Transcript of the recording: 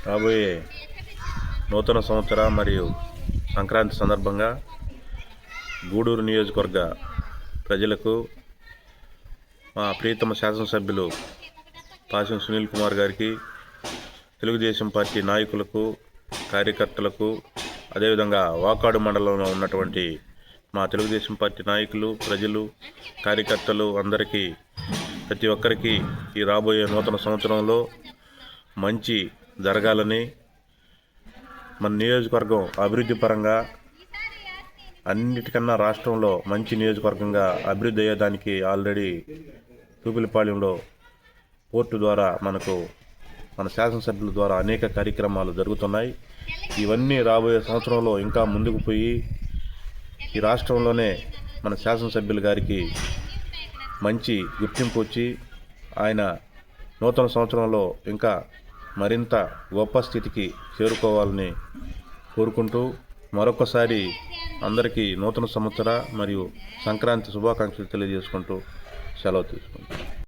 రాబోయే నూతన సంవత్సర మరియు సంక్రాంతి సందర్భంగా గూడూరు నియోజకవర్గ ప్రజలకు మా ప్రియతమ శాసనసభ్యులు పాశం సునీల్ కుమార్ గారికి, తెలుగుదేశం పార్టీ నాయకులకు, కార్యకర్తలకు, అదేవిధంగా వాకాడు మండలంలో ఉన్నటువంటి మా తెలుగుదేశం పార్టీ నాయకులు, ప్రజలు, కార్యకర్తలు అందరికీ, ప్రతి ఒక్కరికి ఈ రాబోయే నూతన సంవత్సరంలో మంచి జరగాలని, మన నియోజకవర్గం అభివృద్ధి పరంగా అన్నిటికన్నా రాష్ట్రంలో మంచి నియోజకవర్గంగా అభివృద్ధి అయ్యేదానికి ఆల్రెడీ తూపిలపాలెంలో పోర్టు ద్వారా మన శాసనసభ్యుల ద్వారా అనేక కార్యక్రమాలు జరుగుతున్నాయి. ఇవన్నీ రాబోయే సంవత్సరంలో ఇంకా ముందుకు పోయి ఈ రాష్ట్రంలోనే మన శాసనసభ్యుల గారికి మంచి గుర్తింపు వచ్చి ఆయన నూతన సంవత్సరంలో ఇంకా మరింత గొప్ప స్థితికి చేరుకోవాలని కోరుకుంటూ మరొకసారి అందరికీ నూతన సంవత్సర మరియు సంక్రాంతి శుభాకాంక్షలు తెలియజేసుకుంటూ సెలవు తీసుకుంటాం.